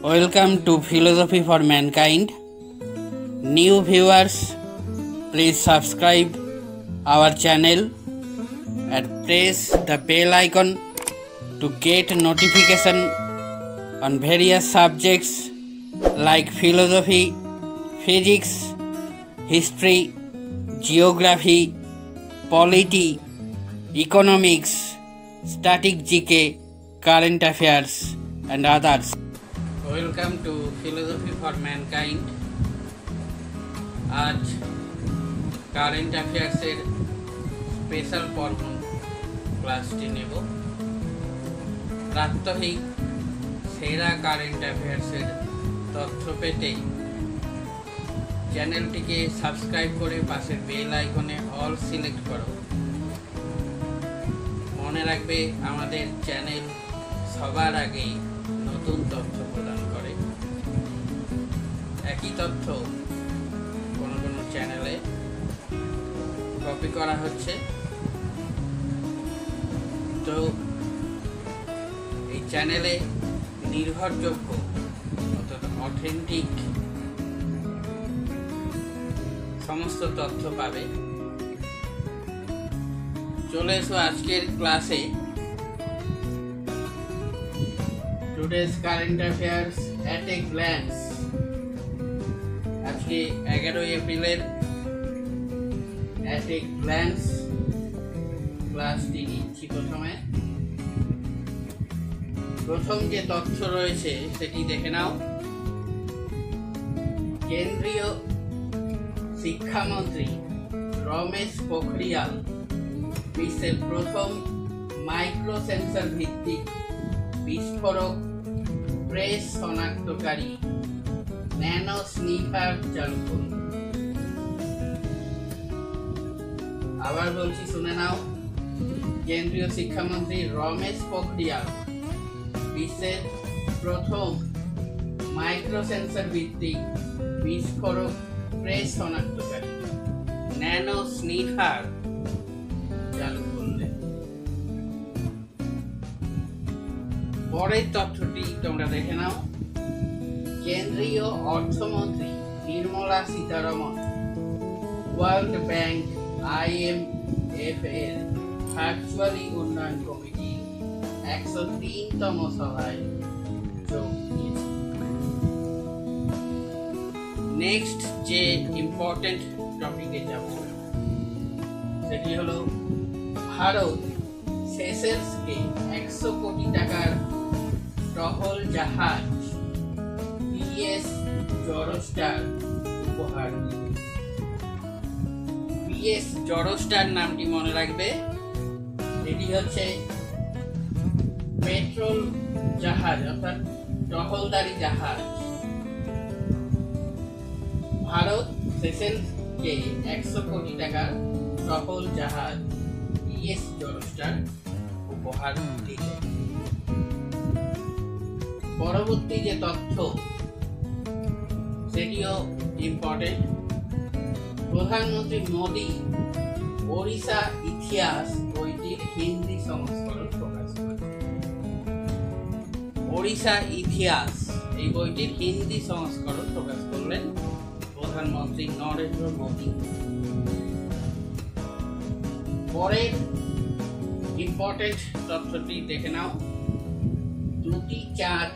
Welcome to Philosophy for Mankind. New viewers, please subscribe our channel and press the bell icon to get notification on various subjects like philosophy, physics, history, geography, polity, economics, static GK, current affairs and others. Welcome to Philosophy for Mankind. आज current অ্যাফেয়ার্সের special পর্ব ক্লাসটি নেব। প্রাত্যহিক সেরা current অ্যাফেয়ার্সের তথ্য পেতে চ্যানেলটিকে subscribe করে পাশের বেল আইকনে অল সিলেক্ট করো। মনে রাখবে আমাদের চ্যানেল সবার আগেই নতুন তথ্য প্রদান করে। একই তথ্য কোনো কোনো চ্যানেলে কপি করা হচ্ছে, তো এই চ্যানেলে নির্ভরযোগ্য অর্থাৎ অথেন্টিক সমস্ত তথ্য পাবে। চলে এসো আজকের ক্লাসে। Today's current affairs at a glance। আজকে 11 এপ্রিলের at a glance ক্লাসটি নিচ্ছি। প্রথম যে তথ্য রয়েছে সেটি দেখে নাও। কেন্দ্রীয় শিক্ষামন্ত্রী রমেশ পোখরিয়াল বিশ্বের প্রথম মাইক্রো সেন্সর ভিত্তিক বিস্ফোরক প্রেস শনাক্তকারী ন্যানো স্নিফার চালু করুন। আবার বলছি, শুনে নাও। কেন্দ্রীয় শিক্ষামন্ত্রী রমেশ পোখরিয়াল বিশ্বের প্রথম মাইক্রো সেন্সর ভিত্তিক বিস্ফোরক প্রেস শনাক্তকারী ন্যানো স্নিফার চালু করলেন। পরের তথ্যটি তোমরা দেখে নাও। কেন্দ্রীয় অর্থমন্ত্রী Nirmala Sitharaman world bank IMF এর ভার্চুয়ালি উন্নয়ন কমিটি 103তম সভায় যোগ দিয়েছে। নেক্সট যে ইম্পর্টেন্ট টপিকে যাব সেটি হলো ভারত সেসেলসকে 100 কোটি টাকার টহল জাহাজ PS জরস্টার উপহার দিল। PS জরস্টার নামটি মনে রাখবে, এটি হচ্ছে পেট্রোল জাহাজ অর্থাৎ টহলদারি জাহাজ। ভারত সেসেলসকে 100 কোটি টাকার টহল জাহাজ PS জরস্টার উপহার দিল। পরবর্তী যে তথ্য সেটিও ইম্পর্টেন্ট। প্রধানমন্ত্রী মোদী ওড়িশা ইতিহাস বইটির হিন্দি সংস্করণ প্রকাশ করেছেন। ওড়িশা ইতিহাস এই বইটির হিন্দি সংস্করণ প্রকাশ করলেন প্রধানমন্ত্রী নরেন্দ্র মোদী। পরের ইম্পর্টেন্ট তথ্যটি দেখে নাও। দুটি চাঁদ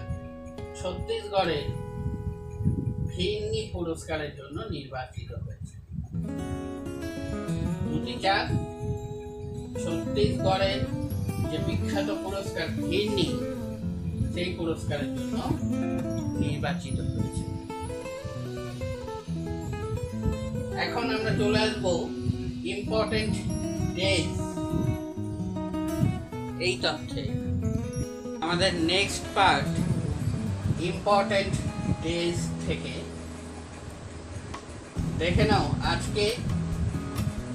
ছত্তিশগড়ের ফিরনি পুরস্কারের জন্য নির্বাচিত হয়েছে। দুটি চাঁদ ছত্তিশগড়ের যে বিখ্যাত পুরস্কার ফিরনি, সেই পুরস্কারের জন্য নির্বাচিত হয়েছে। এখন আমরা চলে আসবো ইম্পর্টেন্ট ডেজ এই তথ্যে। আমাদের নেক্সট পার্ট ইম্পর্টেন্ট ডেজ থেকে দেখে নাও আজকে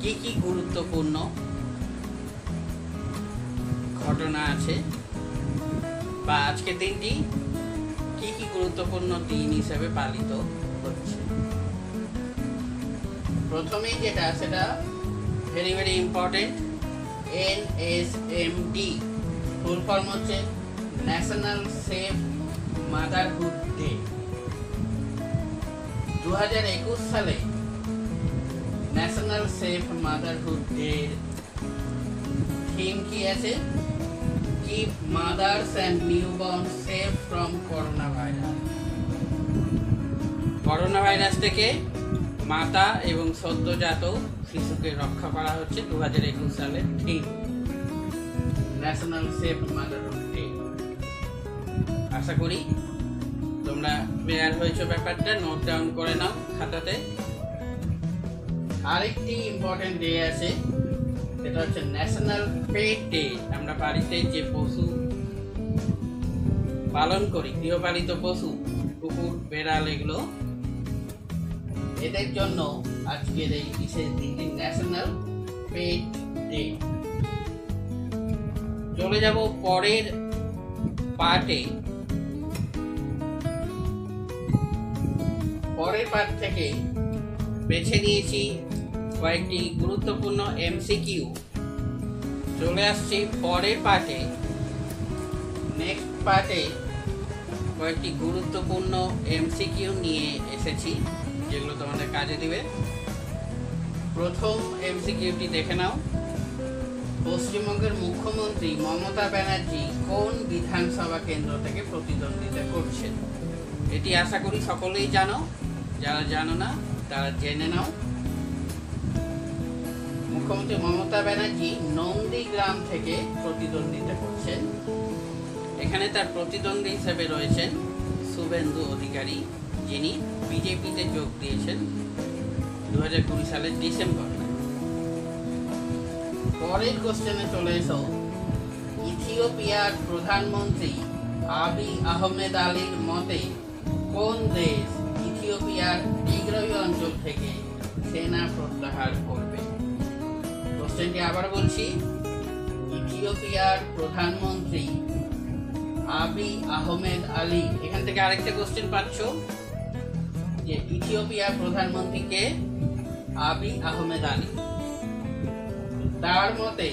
কি কি গুরুত্বপূর্ণ ঘটনা আছে বা আজকের দিনটি কি কি গুরুত্বপূর্ণ দিন হিসেবে পালিত হচ্ছে। প্রথমেই যেটা সেটা very very important, NSMD full form হচ্ছে ন্যাশনাল সেফ মাদারহুড ডে। 2021 সালে national safe motherhood day theme কি আছে? Keep mother's and newborn safe from corona virus. Corona virus থেকে মাতা এবং সদ্যজাত শিশুকে রক্ষা করা হচ্ছে 2021 সালের theme national safe motherhood day. আশা করি তোমরা ক্লিয়ার হয়েছে ব্যাপারটা, নোট ডাউন করে নাও খাতাতে। আরেকটি ইম্পর্টেন্ট ডে আছে, সেটা হচ্ছে ন্যাশনাল পেট ডে। আমরা বাড়িতে যে পশু পালন করি, গৃহপালিত পশু, কুকুর, বেড়াল, এগুলো, এদের জন্য আজকের এই বিশেষ দিনটি ন্যাশনাল পেট ডে। চলে যাব পরের পার্টে। পরের পার্ট থেকে বেছে নিয়েছি কয়েকটি গুরুত্বপূর্ণ এমসিকিউ। চলে আসছি পরের পার্টে। নেক্সট পার্টে কয়েকটি গুরুত্বপূর্ণ এমসিকিউ নিয়ে এসেছি, যেগুলো তোমাদের কাজে দিবে। প্রথম এমসিকিউটি দেখে নাও। পশ্চিমবঙ্গের মুখ্যমন্ত্রী মমতা ব্যানার্জি কোন বিধানসভা কেন্দ্র থেকে প্রতিদ্বন্দ্বিতা করছেন? এটি আশা করি সকলেই জানো, যারা জানো না তারা জেনে নাও। মুখ্যমন্ত্রী মমতা ব্যানার্জি নন্দীগ্রাম থেকে প্রতিদ্বন্দ্বিতা করছেন। এখানে তার প্রতিদ্বন্দ্বী হিসেবে রয়েছেন শুভেন্দু অধিকারী, যিনি বিজেপিতে যোগ দিয়েছেন 2020 সালের ডিসেম্বর। পরের কোশ্চেনে চলে এসো। ইথিওপিয়ার প্রধানমন্ত্রী আবিই আহমেদ আলীর মতে কোন দেশ ইথিওপিয়ার টিগ্রই অঞ্চল থেকে সেনা প্রত্যাহার করবে? কোশ্চেনটি আবার বলছি। ইথিওপিয়ার প্রধানমন্ত্রী আবিই আহমেদ আলী, এখান থেকে আরেকটা কোশ্চেন পাচ্ছ যে ইথিওপিয়ার প্রধানমন্ত্রী কে? আবিই আহমেদ আলী। তার মতে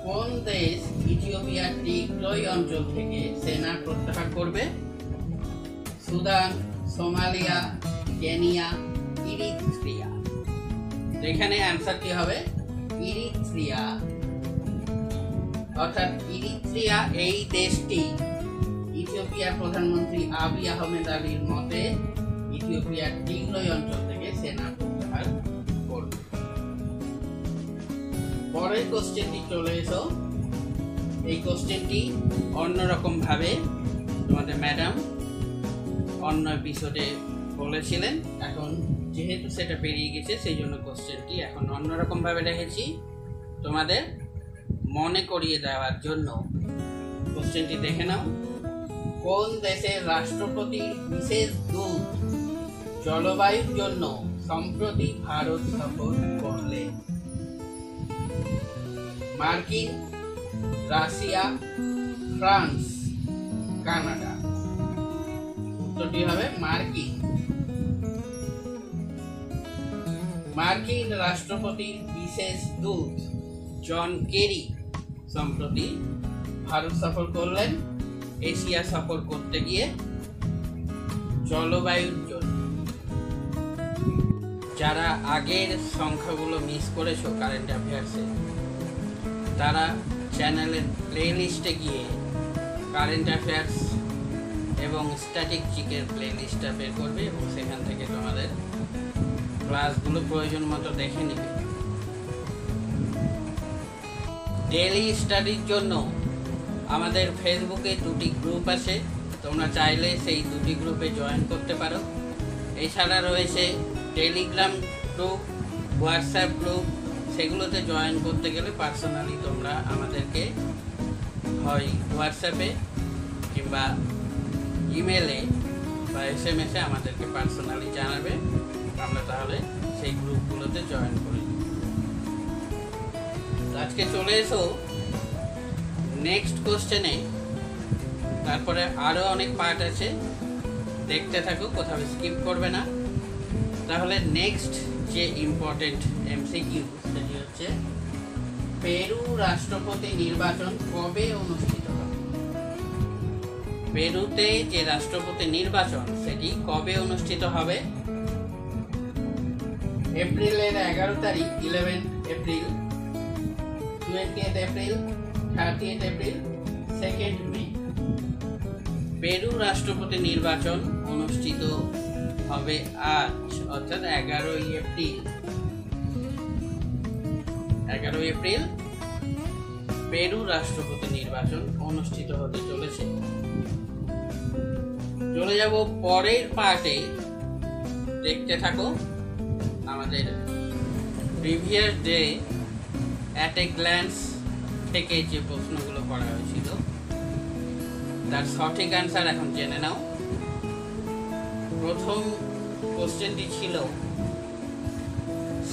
কোন দেশ ইথিওপিয়ার টিগ্রই অঞ্চল থেকে সেনা প্রত্যাহার করবে? Sudan, Somalia, Kenya, Eritrea. এখানে অ্যান্সারটি হবে ইরিত্রিয়া। অর্থাৎ ইরিত্রিয়া এই দেশটি ইথিওপিয়ার প্রধানমন্ত্রী আবিই আহমেদ আলীর মতে ইথিওপিয়ার টিগ্রই অঞ্চল থেকে সেনা প্রত্যাহার করবে। পরের কোশ্চেনটি চলে এসো। এই কোশ্চেনটি অন্যরকম ভাবে তোমাদের ম্যাডাম অন্য এপিসোডে বলেছিলেন, এখন যেহেতু সেটা পেরিয়ে গেছে সেই জন্য কোশ্চেনটি এখন অন্যরকম ভাবে রেখেছি তোমাদের মনে করিয়ে দেওয়ার জন্য। কোশ্চেনটি দেখে নাও। কোন দেশের রাষ্ট্রপতির বিশেষ দূত জলবায়ুর জন্য সম্প্রতি ভারত সফর করলেন? মার্কিন, রাশিয়া, ফ্রান্স, কানাডা। উত্তরটি হবে মার্কিন। মার্কিন রাষ্ট্রপতির বিশেষ দূত জন কেরি সম্প্রতি ভারত সফর করলেন এশিয়া সফর করতে গিয়ে জলবায়ুর জন্য। যারা আগের সংখ্যাগুলো মিস করেছো কারেন্ট অ্যাফেয়ার্সে, তারা চ্যানেলের প্লে লিস্টে গিয়ে কারেন্ট অ্যাফেয়ার্স এবং স্ট্যাটিক জিকের প্লে লিস্টটা বের করবে এবং সেখান থেকে তোমাদের ক্লাসগুলো প্রয়োজন মতো দেখে নেবে। ডেইলি স্টাডির জন্য আমাদের ফেসবুকে দুটি গ্রুপ আছে, তোমরা চাইলে সেই দুটি গ্রুপে জয়েন করতে পারো। এছাড়া রয়েছে টেলিগ্রাম গ্রুপ, হোয়াটসঅ্যাপ গ্রুপ। সেগুলোতে জয়েন করতে গেলে পার্সোনালি তোমরা আমাদেরকে হয় হোয়াটসঅ্যাপে কিংবা ইমেলে বা SMS-এ আমাদেরকে পার্সোনালি জানাবে, আমরা তাহলে সেই গ্রুপগুলোতে জয়েন করি। আজকে চলে এসো নেক্সট কোশ্চেনে। তারপরে আরও অনেক পার্ট আছে, দেখতে থাকো, কোথাও স্কিপ করবে না। তাহলে নেক্সট যে ইম্পর্টেন্ট এমসিকিউ সেটি হচ্ছে পেরু রাষ্ট্রপতি নির্বাচন কবে অনুষ্ঠিত হবে? পেরুতে যে রাষ্ট্রপতি নির্বাচন সেটি কবে অনুষ্ঠিত হবে? এপ্রিলের 11 তারিখ 11 এপ্রিল, 20 এপ্রিল, 30 এপ্রিল, 2 মে। পেরু রাষ্ট্রপতি নির্বাচন অনুষ্ঠিত হবে আজ, অর্থাৎ 11 এপ্রিল। 11 এপ্রিল পেরু রাষ্ট্রপতি নির্বাচন অনুষ্ঠিত হতে চলেছে। চলে যাব পরের পার্টে, দেখতে থাকো। আমাদের previous day at a glance থেকে যে প্রশ্নগুলো করা হয়েছিল তার সঠিক অ্যান্সার এখন জেনে নাও। প্রথম কোশ্চেনটি ছিল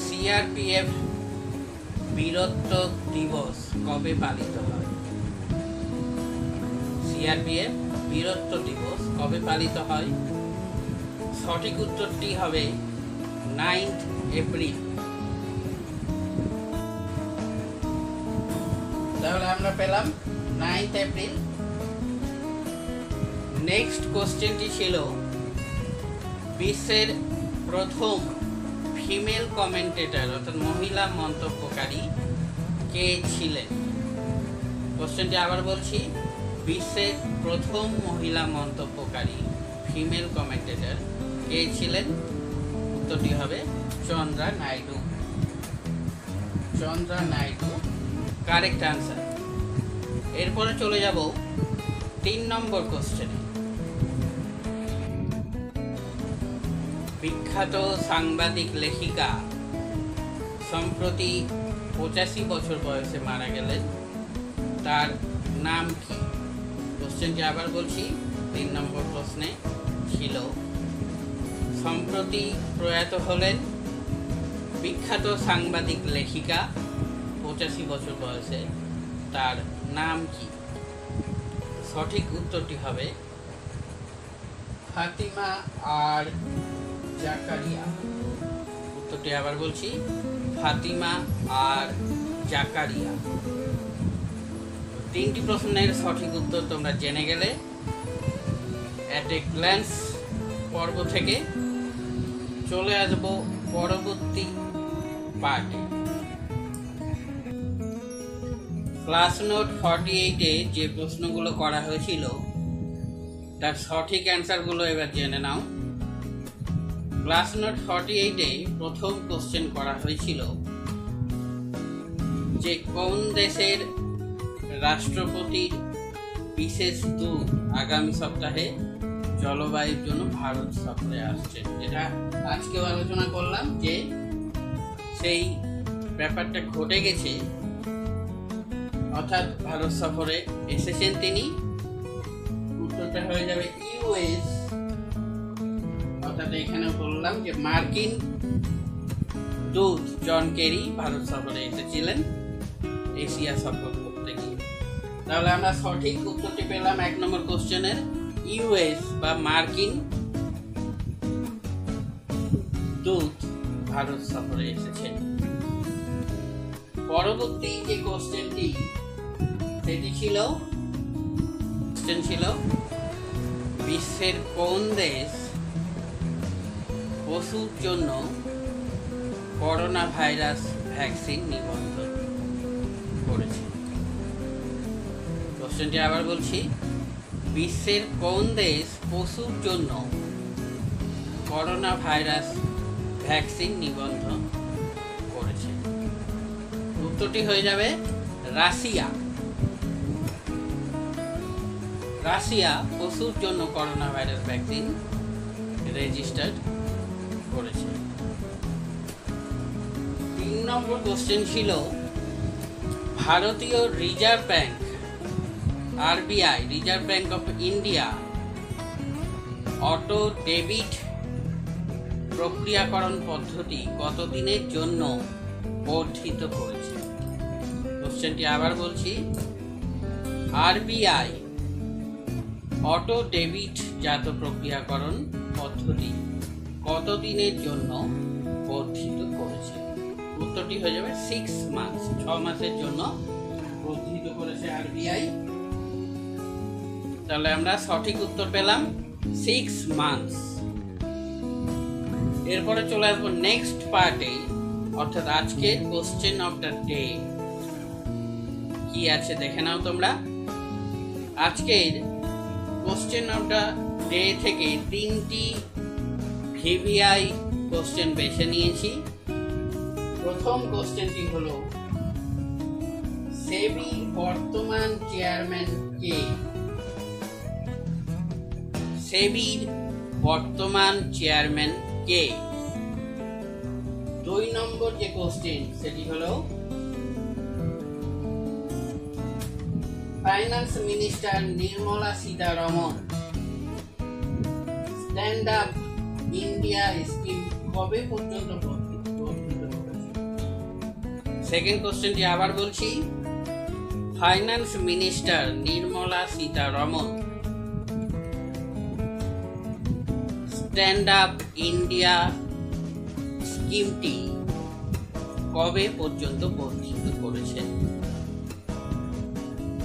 সিআরপিএফ বীরত্ব দিবস কবে পালিত হয়? সিআরপিএফ বীরত্ব দিবস কবে পালিত হয়? সঠিক উত্তরটি হবে 9 এপ্রিল। তাহলে আমরা পেলাম 9 এপ্রিল। নেক্সট কোশ্চেনটি ছিল বিশ্বের প্রথম ফিমেল কমেন্টেটর অর্থাৎ মহিলা মন্তব্যকারী কে ছিলেন? কোশ্চেনটি আবার বলছি, বিশ্বের প্রথম মহিলা মন্তব্যকারী ফিমেল কমেন্টেটর কে ছিলেন? উত্তরটি হবে চন্দ্রা নাইডু। Chandra Naidu correct answer. এরপরে চলে যাব 3 নম্বর কোশ্চেনে। বিখ্যাত সাংবাদিক লেখিকা সম্প্রতি 85 বছর বয়সে মারা গেলেন, তার নাম কি? কোশ্চেনটি আবার বলছি, 3 নম্বর প্রশ্নে ছিল সম্প্রতি প্রয়াত হলেন বিখ্যাত সাংবাদিক লেখিকা 85 বছর বয়সে, তার নাম কি? সঠিক উত্তরটি হবে ফাতিমা আর জাকারিয়া। উত্তরটি আবার বলছি, ফাতিমা আর জাকারিয়া। 3টি প্রশ্নের সঠিক উত্তর তোমরা জেনে গেলে। অ্যাট এ গ্ল্যান্স পর্ব থেকে চলে আসবো পরবর্তী পার্টে। ক্লাস নোট 48-এ যে প্রশ্নগুলো করা হয়েছিল তার সঠিক অ্যান্সারগুলো এবার জেনে নাও। ক্লাস নোট 48-এ প্রথম কোশ্চেন করা হয়েছিল যে কোন দেশের রাষ্ট্রপতির বিশেষ দূত আগামী সপ্তাহে জলবায়ুর জন্য ভারত সফরে আসছেন, যেটা আজকেও আলোচনা করলাম যে সেই ব্যাপারটা ঘটে গেছে, অর্থাৎ ভারত সফরে এসেছেন তিনি। উত্তরটা হয়ে যাবে ইউএস, অর্থাৎ এখানে বললাম যে মার্কিন দূত জন কেরি ভারত সফরে এসেছিলেন এশিয়া সফর করতে গিয়ে। তাহলে আমরা সঠিক উত্তরটি পেলাম 1 নম্বর কোশ্চেনের, ইউএস বা মার্কিন দূত ভারত সফরে এসেছেন। পরবর্তী যে কোশ্চেনটি সেটি ছিল বিশ্বের কোন দেশ পশুর জন্য করোনা ভাইরাস ভ্যাকসিন নিবন্ধন করেছে? কোশ্চেনটি আবার বলছি, বিশ্বের কোন দেশ পশুর জন্য করোনা ভাইরাস ভ্যাকসিন নিবন্ধন করেছে? উত্তরটি হয়ে যাবে রাশিয়া। রাশিয়া পশুর জন্য করোনা ভাইরাস ভ্যাকসিন রেজিস্টার্ড করেছে। 3 নম্বর কোশ্চেন ছিল ভারতীয় reserve bank RBI, reserve bank of India auto debit প্রক্রিয়াকরণ পদ্ধতি কতদিনের জন্য বর্ধিত করেছে? কোশ্চেনটি আবার বলছি, আরবিআই অটো ডেবিট জাত প্রক্রিয়াকরণ পদ্ধতি কতদিনের জন্য বর্ধিত করেছে? উত্তরটি হয়ে যাবে 6 মাস, 6 মাসের জন্য বর্ধিত করেছে আরবিআই। তাহলে আমরা সঠিক উত্তর পেলাম 6 মান্থস। এরপরে চলে আসবো নেক্সট পার্টে, অর্থাৎ আজকের কোশ্চেন অফ দ্য ডে কি আছে দেখে নাও তোমরা। আজকের কোশ্চেন অফ দ্য ডে থেকে 3টি ভিভিআই কোশ্চেন বেছে নিয়েছি। প্রথম কোশ্চেনটি হলো, সেবি বর্তমান চেয়ারম্যান কে? সেবির বর্তমান চেয়ারম্যান কে? 2 নম্বর যে কোশ্চেন সেটি হলো, finance minister Nirmala Sitharaman stand up India scheme কবে পর্যন্ত প্রস্তুত করেছে? সেকেন্ড কোশ্চেনটি আবার বলছি, finance minister Nirmala Sitharaman stand up India স্কিমটি কবে পর্যন্ত প্রস্তুত করেছেন?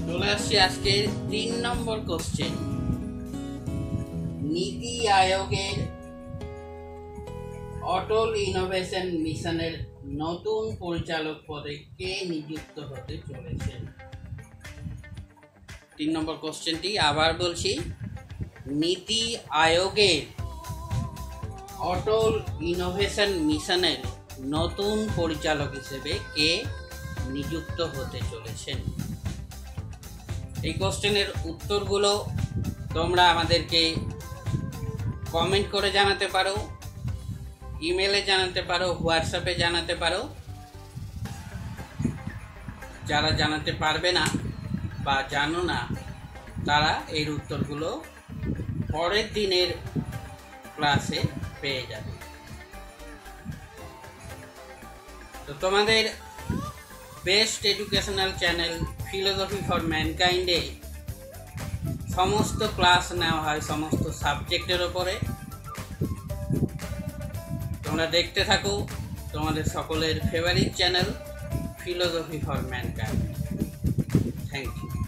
চলে আসছি আজকে 3 নম্বর কোশ্চেন, নীতি আয়োগের অটল ইনোভেশন মিশনের নতুন পরিচালক পদে কে নিযুক্ত হতে চলেছেন? 3 নম্বর কোশ্চেনটি আবার বলছি, নীতি আয়োগের অটল ইনোভেশন মিশনের নতুন পরিচালক হিসেবে কে নিযুক্ত হতে চলেছেন? এই কোশ্চেনের উত্তরগুলো তোমরা আমাদেরকে কমেন্ট করে জানাতে পারো, ইমেলে জানাতে পারো, হোয়াটসঅ্যাপে জানাতে পারো। যারা জানাতে পারবে না বা জানো না তারা এর উত্তরগুলো পরের দিনের ক্লাসে পেয়ে যাবে। তো তোমাদের best educational channel philosophy for ম্যানকাইন্ডে সমস্ত ক্লাস নেওয়া হয় সমস্ত সাবজেক্টের ওপরে। তোমরা দেখতে থাকো তোমাদের সকলের favourite channel philosophy for mankind. Thank you.